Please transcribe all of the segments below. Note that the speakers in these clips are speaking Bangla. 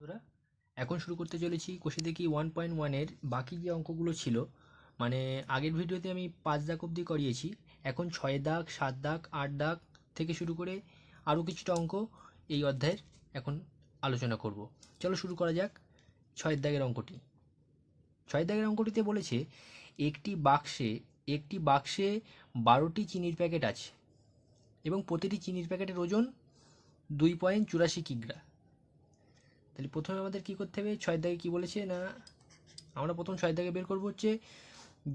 বন্ধুরা, এখন শুরু করতে চলেছি কষে দেখি 1.1-এর বাকি যে অঙ্কগুলো ছিল। মানে আগের ভিডিওতে আমি 5 দাগ অবধি করিয়েছি। এখন 6 দাগ, 7 দাগ, 8 দাগ থেকে শুরু করে আরও কিছুটা অঙ্ক এই অধ্যায়ের এখন আলোচনা করব। চলো শুরু করা যাক। 6 দাগের অঙ্কটি। 6 দাগের অঙ্কটিতে বলেছে একটি বাক্সে 12টি চিনির প্যাকেট আছে এবং প্রতিটি চিনির প্যাকেটের ওজন 2.84 কিগ্রা। তাহলে প্রথমে আমাদের কী করতে হবে? 6 দাগে কী বলেছে না, আমরা প্রথম 6 দাগে বের করবো হচ্ছে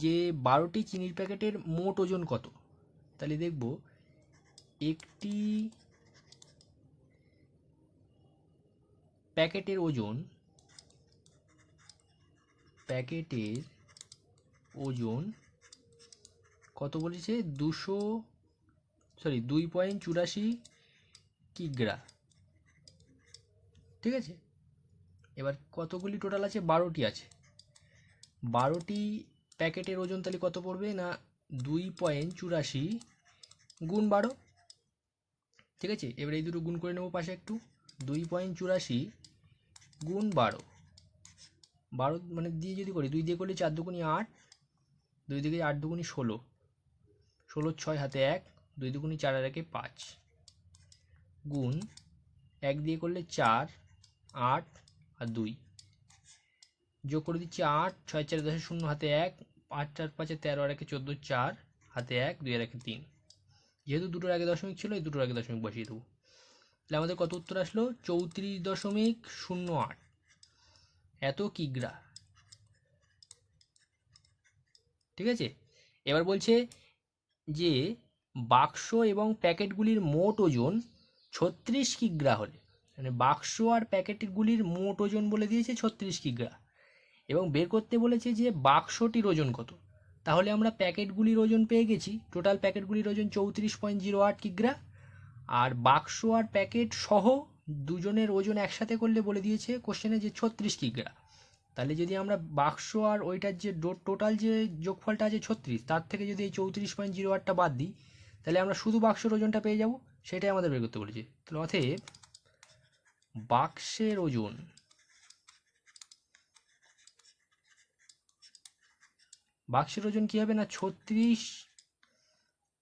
যে 12টি চিনির প্যাকেটের মোট ওজন কত। তাহলে দেখব একটি প্যাকেটের ওজন কত বলেছে? 2.84 কিগ্রা। ঠিক আছে, এবার কতগুলি টোটাল আছে? 12টি আছে। 12টি প্যাকেটের ওজন তাহলে কত পড়বে না 2.84 গুণ 12। ঠিক আছে, এবার এই দুটো গুণ করে নেবো পাশে একটু। 2.84 গুণ 12, মানে দিয়ে যদি করি 2 দিয়ে করলে 4 দুগুণি 8, 2 দিকে 8 দুগুণি 16, 16 6 হাতে 1, 2 দুগুণি 4 আর 1 5, গুণ 1 দিয়ে করলে 4, 8 আর 2, যোগ করে দিচ্ছি 8, 6 4 10 0 হাতে 1, 5 4 5 13 আর 1 14, 4 হাতে 1, 2 আর 1 3। যেহেতু দুটোর আগে দশমিক ছিল, এই দুটোর আগে দশমিক বসিয়ে দেবো। তাহলে আমাদের কত উত্তর আসলো? 34.08 এত কিগ্রা। ঠিক আছে, এবার বলছে যে বাক্স এবং প্যাকেটগুলির মোট ওজন 36 কিগ্রা হলে, মানে বাক্স আর প্যাকেটগুলির মোট ওজন বলে দিয়েছে 36 কিগ্রা, এবং বের করতে বলেছে যে বাক্সটির ওজন কত। তাহলে আমরা প্যাকেটগুলির ওজন পেয়ে গেছি, টোটাল প্যাকেটগুলির ওজন 34.08 কিগ্রা, আর বাক্স আর প্যাকেট সহ দুজনের ওজন একসাথে করলে বলে দিয়েছে কোশ্চেনে যে 36 কিগ্রা। তাহলে যদি আমরা বাক্স আর ওইটার যে টোটাল যে যোগফলটা আছে 36, তার থেকে যদি এই 34.08টা বাদ দিই, তাহলে আমরা শুধু বাক্সের ওজনটা পেয়ে যাব। সেটাই আমাদের বের করতে বলেছে। তাহলে অতএব বাক্সের ওজন কী হবে না 36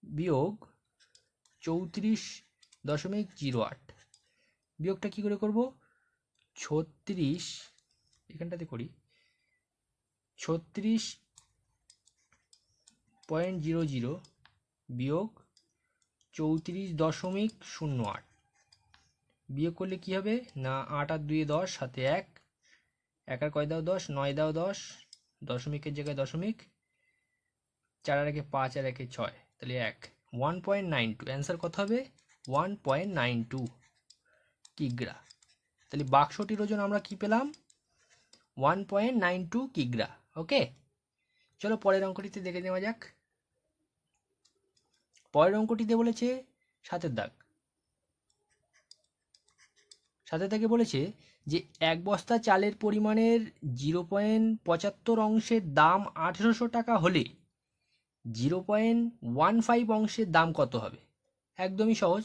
বিয়োগ 34.08। বিয়োগটা কী করে করব? 36, এখানটাতে করি, 36.00 বিয়োগ 34.08 বিয়োগ করলে কী হবে না 8 আর 2 10, হাতে 1, 1 আর কয় দাও 10, 9 দাও 10, দশমিকের জায়গায় দশমিক, 4 আর 1 5 আর 1 6, তাহলে 1.92। অ্যান্সার কত হবে? 1.92 কিগ্রা। তাহলে বাক্সটির ওজন আমরা কি পেলাম? 1.92 কিগ্রা। ওকে, চলো পরের অঙ্কটিতে দেখে নেওয়া যাক। পরের অঙ্কটিতে বলেছে 7 দাগ। 7 দাগে বলেছে যে এক বস্তা চালের পরিমাণের 0.75 অংশের দাম 1800 টাকা হলে 0.15 অংশের দাম কত হবে? একদমই সহজ,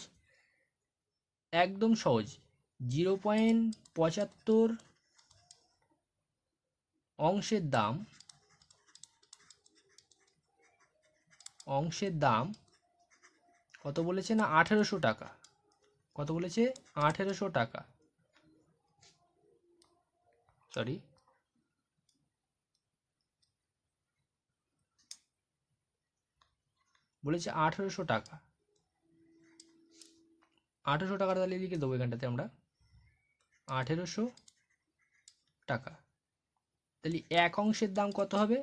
একদম সহজ। 0.75 অংশের দাম কত বলেছে না 1800 টাকা। কত বলেছে? 1800 টাকা। সরি, বলেছে 1800 টাকা। 1800 টাকাটা তাহলে লিখে দেবো এখানটাতে আমরা, 1800 টাকা। তাহলে এক অংশের দাম কত হবে?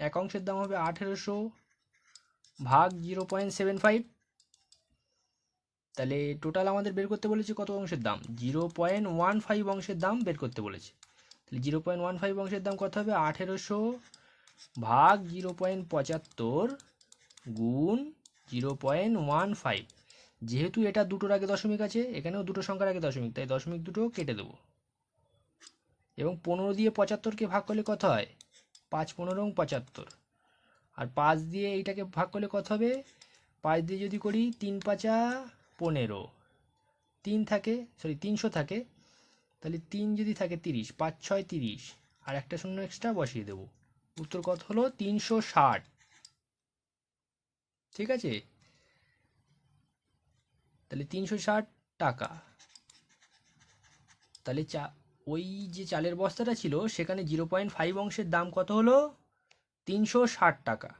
এক অংশের দাম হবে 1800 ভাগ 0.75। তাহলে টোটাল আমাদের বের করতে বলেছে কত অংশের দাম? 0.15 অংশের দাম বের করতে বলেছে। তাহলে 0.15 অংশের দাম কত হবে? 1800 ভাগ 0.75 গুণ 0.15। যেহেতু এটা দুটোর আগে দশমিক আছে, এখানেও দুটো সংখ্যার আগে দশমিক, তাই দশমিক দুটো কেটে দেবো। এবং 15 দিয়ে 75কে ভাগ করলে কত হয়? 5 15 75। আর 5 দিয়ে এইটাকে ভাগ করলে কত হবে? 5 দিয়ে যদি করি 3 5 15, 3 থাকে, 300 থাকে, তাহলে 3 যদি থাকে 30, 5 6 30, আর একটা শূন্য এক্সট্রা বসিয়ে দেবো। উত্তর কত হলো? 360। ঠিক আছে, তাহলে 360 টাকা। তাহলে ওই যে চালের বস্তাটা ছিল সেখানে 0.5 অংশের দাম কত হলো? 360 টাকা।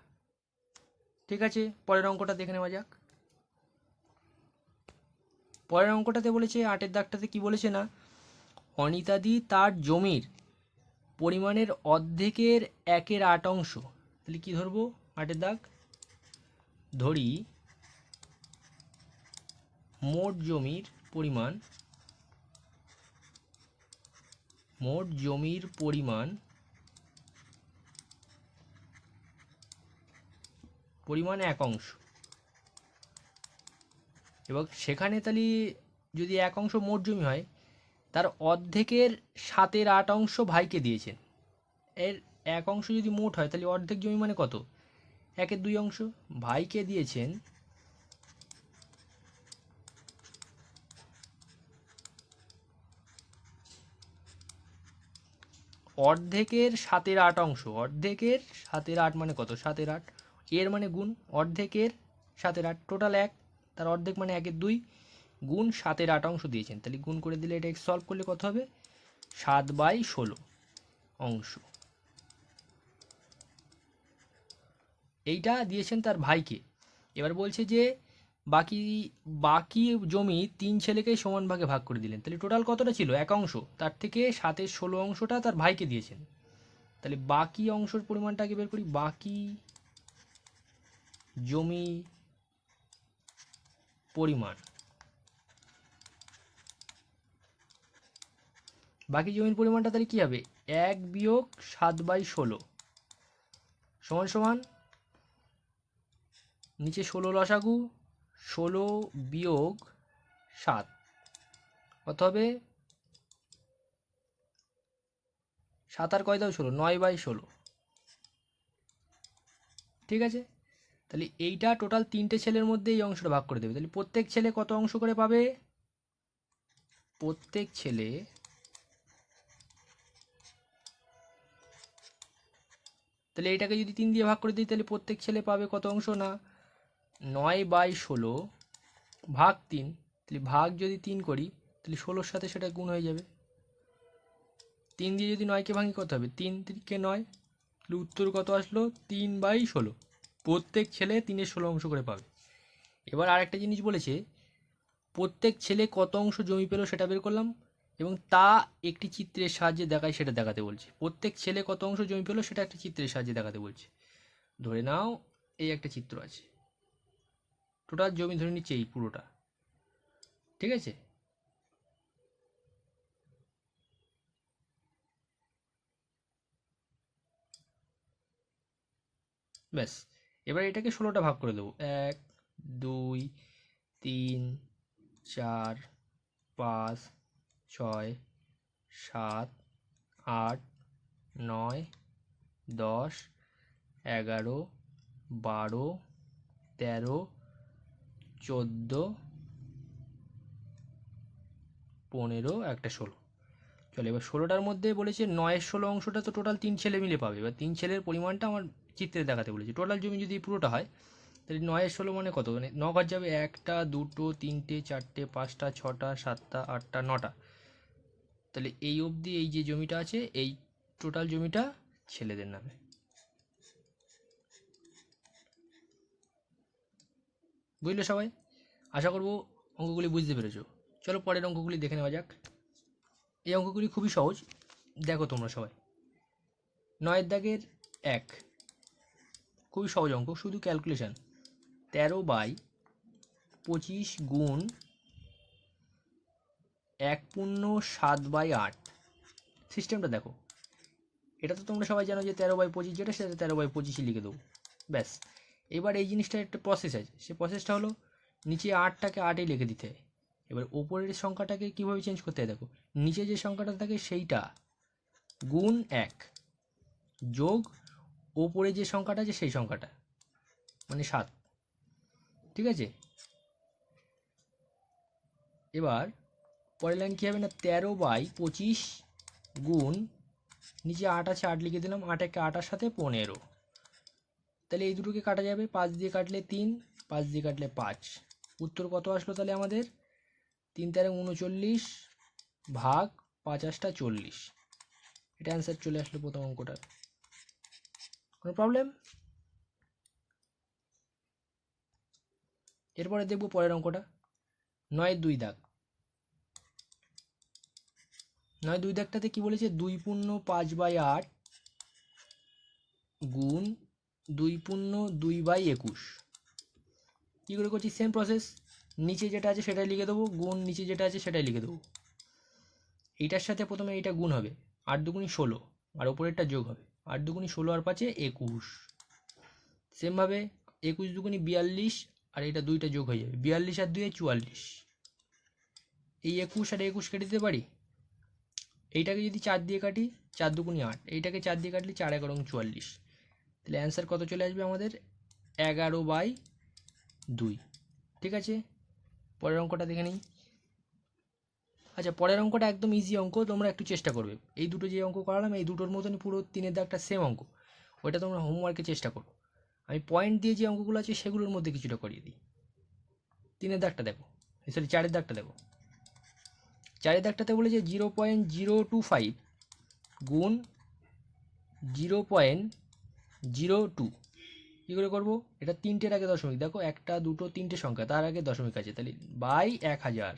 ঠিক আছে, পরের অঙ্কটা দেখে নেওয়া যাক। পরের অঙ্কটাতে বলেছে, 8-এর দাগটাতে কি বলেছে না, অনিতাদি তার জমির পরিমাণের অর্ধেকের 1/8 অংশ। তাহলে কি ধরবো? 8-এর দাগ ধরি মোট জমির পরিমাণ, পরিমাণ 1 অংশ। এবং সেখানে তাহলে যদি 1 অংশ মোট জমি হয়, তার অর্ধেকের 7/8 অংশ ভাইকে দিয়েছেন। এর 1 অংশ যদি মোট হয় তাহলে অর্ধেক জমি মানে কত? 1/2 অংশ। ভাইকে দিয়েছেন অর্ধেকের 7/8 অংশ। অর্ধেকের 7/8 মানে কত? 7/8 এর মানে গুণ অর্ধেকের 7/8, টোটাল 1, তার অর্ধেক মানে 1/2 গুণ 7/8 অংশ দিয়েছেন। তাহলে গুণ করে দিলে এটা সলভ করলে কত হবে? 7/16 অংশ। এইটা দিয়েছেন তার ভাইকে। এবার বলছে যে বাকি বাকি জমি 3 ছেলেকেই সমান ভাগে ভাগ করে দিলেন। তাহলে টোটাল কতটা ছিল? 1 অংশ, তার থেকে 7/16 অংশটা তার ভাইকে দিয়েছেন। তাহলে বাকি অংশের পরিমাণটা আগে বের করি। বাকি জমি পরিমাণ, বাকি জমির পরিমাণটা তাহলে কি হবে? 1 বিয়োগ 7/16 সমান সমান নিচে 16 লসাগু, 16 বিয়োগ 7 কত হবে? 7 আর কয় দাও 16, 9/16। ঠিক আছে, তাহলে এইটা টোটাল 3টে ছেলের মধ্যে এই অংশটা ভাগ করে দেবে। তাহলে প্রত্যেক ছেলে কত অংশ করে পাবে? প্রত্যেক ছেলে তাহলে এইটাকে যদি 3 দিয়ে ভাগ করে দিই তাহলে প্রত্যেক ছেলে পাবে কত অংশ? না 9/16 ভাগ 3। তাহলে ভাগ যদি 3 করি তাহলে 16-র সাথে সেটা গুণ হয়ে যাবে। 3 দিয়ে যদি 9কে ভাঙি কত হবে? 3 3কে 9। তাহলে উত্তর কত আসলো? 3/16। প্রত্যেক ছেলে 3/16 অংশ করে পাবে। এবার আরেকটা জিনিস বলেছে, প্রত্যেক ছেলে কত অংশ জমি পেল সেটা বের করলাম এবং তা একটি চিত্রের সাহায্যে দেখায়, সেটা দেখাতে বলছে। প্রত্যেক ছেলে কত অংশ জমি পেল সেটা একটা চিত্রের সাহায্যে দেখাতে বলছে। ধরে নাও এই একটা চিত্র আছে, টোটাল জমি ধরে নিচ্ছে এই পুরোটা। ঠিক আছে, ব্যাস। এবার এটাকে 16টা ভাগ করে দেবো। 1 2 3 4 5 6 7 8 9 10 11 12 13 14 15 একটা 16। চলো এবার 16টার মধ্যে বলেছে 9/16 অংশটা তো টোটাল 3 ছেলে মিলে পাবে। এবার 3 ছেলের পরিমাণটা আমার চিত্রে দেখাতে বলেছে। টোটাল জমি যদি পুরোটা হয় তাহলে 9/16 মানে কত? মানে 9 ঘর যাবে, 1টা 2টো 3টে 4টে 5টা 6টা 7টা 8টা 9টা। তাহলে এই অবধি এই যে জমিটা আছে এই টোটাল জমিটা ছেলেদের নামে। বুঝলে সবাই? আশা করবো অঙ্কগুলি বুঝতে পেরেছো। চলো পরের অঙ্কগুলি দেখে নেওয়া যাক। এই অঙ্কগুলি খুবই সহজ, দেখো তোমরা সবাই। 9-এর দাগের 1, খুবই সহজ অঙ্ক, শুধু ক্যালকুলেশন। 13/25 গুণ 1/7/8। সিস্টেমটা দেখো। এটা তো তোমরা সবাই জানো যে 13/25 যেটা সেটা 13/25 লিখে দেবো, ব্যাস। এবার এই জিনিসটার একটা প্রসেস আছে, সে প্রসেসটা হলো নিচে 8টাকে 8-এ লিখে দিতে হয়। এবার ওপরের সংখ্যাটাকে কীভাবে চেঞ্জ করতে হয় দেখো। নিচে যে সংখ্যাটা থাকে সেইটা গুণ 1 যোগ ওপরে যে সংখ্যাটা আছে সেই সংখ্যাটা, মানে 7। ঠিক আছে, এবার পরের লাইন কী হবে না 13/25 গুণ নিচে 8 আছে 8 লিখে দিলাম, 8 একে 8 সাথে 15। তাহলে এই দুটোকে কাটা যাবে, 5 দিয়ে কাটলে 3, 5 দিয়ে কাটলে 5। উত্তর কত আসলো তাহলে আমাদের? 3 × 39 ভাগ 5 × 40। এটা অ্যান্সার চলে আসলো প্রথম অঙ্কটার। কোনো প্রবলেম? এরপরে দেখব পরের অঙ্কটা, 9-2 দাগ। 9-2 দাগটাতে কি বলেছে? 2 পূর্ণ 5/8 গুণ 2 পূর্ণ 2/21। কী করে করছি? সেম প্রসেস, নিচে যেটা আছে সেটাই লিখে দেবো, গুণ নিচে যেটা আছে সেটাই লিখে দেবো। এইটার সাথে প্রথমে এইটা গুণ হবে, 8 দুগুণি 16, আর ওপরেরটা যোগ হবে, 8 দুগুণি 16 আর 5 21। সেমভাবে 21 দুগুণি 42, আর এটা দুইটা যোগ হয়ে যাবে, 42 আর 2 44। এই 21 আর 21 কেটে দিতে পারি। এইটাকে যদি 4 দিয়ে কাটি, 4 দুগুণি 8, এইটাকে 4 দিয়ে কাটলে 4 11 44। তাহলে অ্যান্সার কত চলে আসবে আমাদের? 11/2। ঠিক আছে, পরের অঙ্কটা দেখে নিই। আচ্ছা, পরের অঙ্কটা একদম ইজি অঙ্ক, তোমরা একটু চেষ্টা করবে। এই দুটো যে অঙ্ক করালাম এই দুটোর মতনই পুরো 3-এর দাগটা সেম অঙ্ক, ওইটা তোমরা হোমওয়ার্কে চেষ্টা করো। আমি পয়েন্ট দিয়ে যে অঙ্কগুলো আছে সেগুলোর মধ্যে কিছুটা করিয়ে দিই। 3-এর দাগটা দেখো, সরি 4-এর দাগটা দেখো। 4-এর দাগটাতে বলেছে 0.025 গুণ 0.02। কী করে করবো? এটা 3টের আগে দশমিক, দেখো 1, 2, 3টে সংখ্যা, তার আগে দশমিক আছে, তাহলে বাই 1000,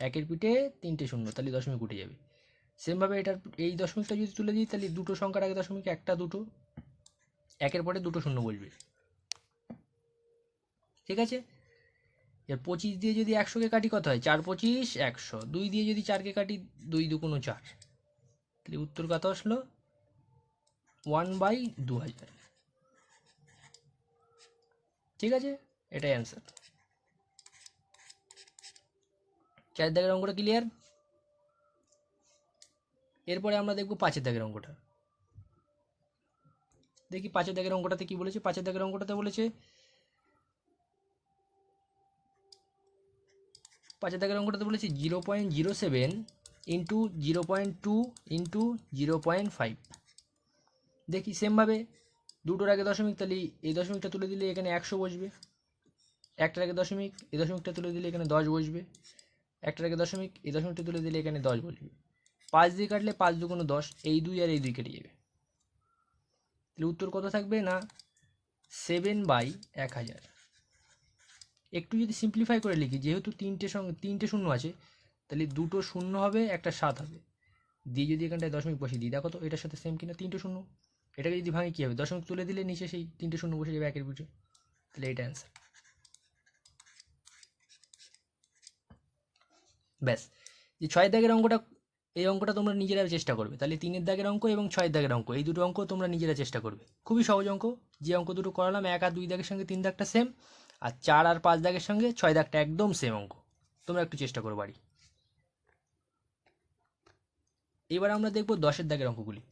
একের পিঠে 3টে শূন্য, তাহলে দশমিক উঠে যাবে। সেমভাবে এটার এই দশমিকটা যদি তুলে দিই, তাহলে দুটো সংখ্যার আগে দশমিক, 1, 2, একের পরে 2টো শূন্য বসবে। ঠিক আছে, এর 25 দিয়ে যদি 100কে কাটি কত হয়? 4 25 100। 2 দিয়ে যদি 4কে কাটি, 2 2 4। তাহলে উত্তর কত আসলো? 1/2000। ঠিক আছে, এটাই অ্যান্সার। 4 দাগের অঙ্কটা ক্লিয়ার। এরপরে আমরা দেখব 5 দাগের অঙ্কটা। দেখি 5 দাগের অঙ্কটাতে কি বলেছে। 5 দাগের অঙ্কটাতে বলেছে 0.07 ইন্টু 0.2 ইন্টু 0.5। দেখি সেমভাবে দুটোর আগে দশমিক, তাহলে এই দশমিকটা তুলে দিলে এখানে 100 বসবে। একটার আগে দশমিক, এই দশমিকটা তুলে দিলে এখানে 10 বসবে। একটার আগে দশমিক, এই দশমিকটা তুলে দিলে এখানে 10 বসবে। 5 দিয়ে কাটলে 5 2 10, এই 2 আর এই 2 কেটে যাবে। তাহলে উত্তর কত থাকবে না 7/1000। একটু যদি সিম্পলিফাই করে লিখি, যেহেতু 3টে শূন্য আছে, তাহলে 2টো শূন্য হবে, একটা 7 হবে, দিয়ে যদি এখানটায় দশমিক বসিয়ে দিই, দেখো তো এটার সাথে সেম কিনা, 3টে শূন্য। এটাকে যদি ভাঙি কী হবে? দশমিক তুলে দিলে নিচে সেই 3টে শূন্য বসে যাবে একের পিঠে। তাহলে এটা অ্যান্সার। ব্যাস, যে 6 দাগের অঙ্কটা, এই অঙ্কটা তোমরা নিজেরা চেষ্টা করবে। তাহলে 3-এর দাগের অঙ্ক এবং 6 দাগের অঙ্ক, এই দুটো অঙ্ক তোমরা নিজেরা চেষ্টা করবে। খুবই সহজ অঙ্ক। যে অঙ্ক দুটো করালাম, 1 আর 2 দাগের সঙ্গে 3 দাগটা সেম, আর 4 আর 5 দাগের সঙ্গে 6 দাগটা একদম সেম অঙ্ক। তোমরা একটু চেষ্টা করো বাড়ি। এবার আমরা দেখব 10-এর দাগের অঙ্কগুলি।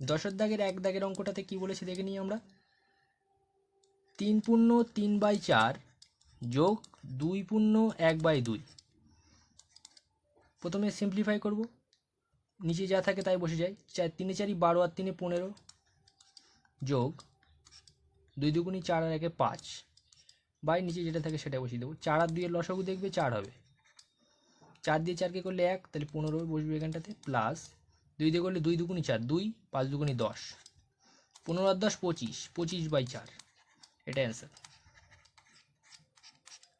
10-এর দাগের 1 দাগের অঙ্কটাতে কি বলেছে দেখে নিই আমরা। 3 পূর্ণ 3/4 যোগ 2 পূর্ণ 1/2। প্রথমে সিম্পলিফাই করব, নিচে যা থাকে তাই বসে যায়। 4 3 4 12 আর 3 15 যোগ 2 2 4 আর 1 5, বাই নিচে যেটা থাকে সেটা বসিয়ে দেবো। 4 আর 2 এর লসাগু দেখবে 4 হবে। 4 দিয়ে 4কে করলে 1, তাহলে 15 বসবে এখানটাতে, প্লাস 2 দিয়ে করলে 2 2 4, 2 5 2 10, 15 আর 10 25, 25/4। এটা অ্যান্সার।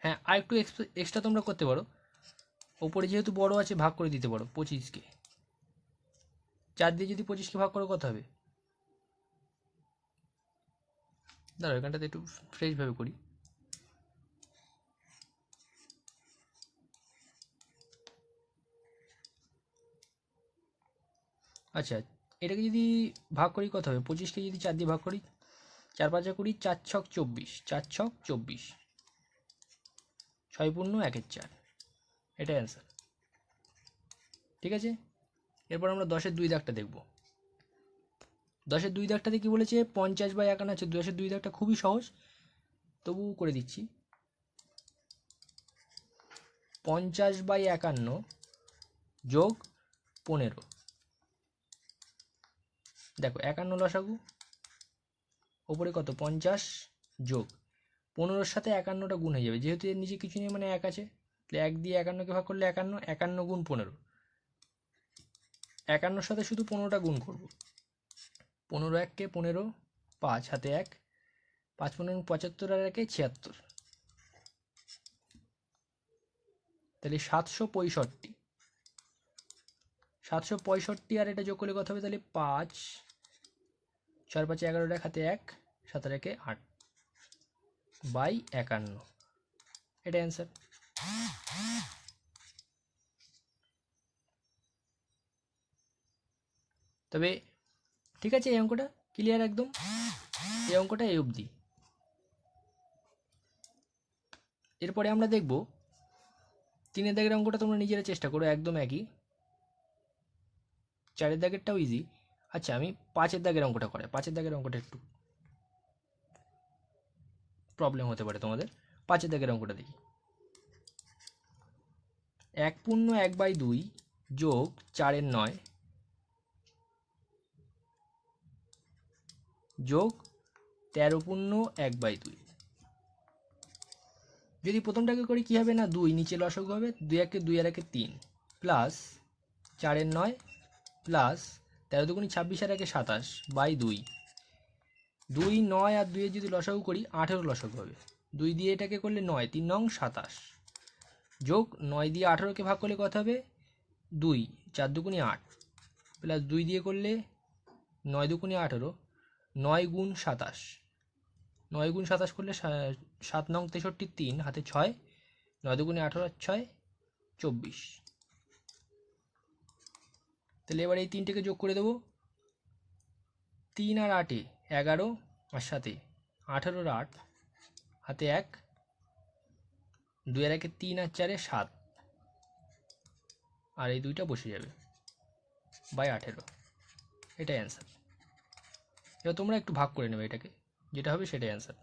হ্যাঁ, আর একটু এক্সট্রা তোমরা করতে পারো, ওপরে যেহেতু বড় আছে ভাগ করে দিতে পারো 25কে। 4 দিয়ে যদি 25কে ভাগ করো কত হবে? দাঁড়াও, এখানটাতে একটু ফ্রেশভাবে করি। আচ্ছা, এটাকে যদি ভাগ করি কত হবে? 25কে যদি 4 দিয়ে ভাগ করি, 4 5 20, 4 ছক 24, 4 ছক 24, 6 পূর্ণ 1 4। এটা অ্যান্সার। ঠিক আছে, এরপর আমরা 10-এর 2 দাগটা দেখব। 10-এর 2 দাগটাতে কি বলেছে? 50/51 আছে। 10-এর 2 দাগটা খুবই সহজ, তবু করে দিচ্ছি। 50/51 যোগ 15। দেখো 51 লসাগু, ওপরে কত 50 যোগ 15-র সাথে 51টা গুণ হয়ে যাবে, যেহেতু এর নিচে কিছু নেই মানে 1 আছে, তাহলে 1 দিয়ে 51কে ভাগ করলে 51, 51 গুণ 15, 51-র সাথে শুধু 15টা গুণ করব। 15 1 15, 5 হাতে 1, 5 15 75 আর 1 76, তাহলে 765। 765 আর এটা যোগ করলে কত হবে, তাহলে 5 4 5 11, 1 হাতে 1, 7 আর 1 8/51, এটা অ্যান্সার। তবে ঠিক আছে, এই অঙ্কটা ক্লিয়ার একদম, এই অঙ্কটা এই অবধি। এরপরে আমরা দেখব 3-এর দাগের অঙ্কটা, তোমরা নিজেরা চেষ্টা করো, একদম একই। 4-এর দাগেরটাও ইজি। আচ্ছা, আমি 5-এর দাগের অঙ্কটা করাই। 5-এর দাগের অঙ্কটা একটু প্রবলেম হতে পারে তোমাদের। 5-এর দাগের অঙ্কটা দেখি। 1/1/2 যোগ 4/9 যোগ 13/1/2। যদি প্রথমটাকে করি কী হবে না, 2 নিচে লসাগু হবে, 2 1 2 আর 1 3 প্লাস 4/9 প্লাস 13 2 26 আর 1 27/2। 2 9 আর 2 যদি লসাগু করি 18 লসাগু হবে। 2 দিয়ে এটাকে করলে 9, 3 9 27 যোগ 9 দিয়ে 18কে ভাগ করলে কত হবে, 2 4 2 8 প্লাস 2 দিয়ে করলে 9 2 18, 9 গুণ 27, 9 গুণ 27 করলে 7 9 63, 3 হাতে 6, 9 2 18 আর 6 24। তাহলে এবার এই 3টেকে যোগ করে দেবো। 3 আর 8 11 আর 7 18 আর 8 হাতে 1, 2 আর 1 3 আর 4 7, আর এই 2টা বসে যাবে /18, এটাই অ্যান্সার। এবার তোমরা একটু ভাগ করে নেবে এটাকে, যেটা হবে সেটাই অ্যান্সার।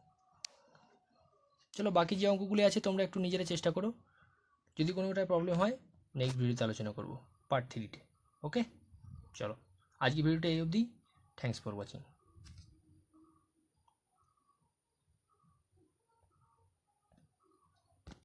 চলো বাকি যে অঙ্কগুলি আছে তোমরা একটু নিজেরা চেষ্টা করো, যদি কোনোটায় প্রবলেম হয় নেক্সট ভিডিওতে আলোচনা করব পার্ট 3-তে। ওকে, চলো আজকে ভিডিওটা এই অবধি। Thanks for watching.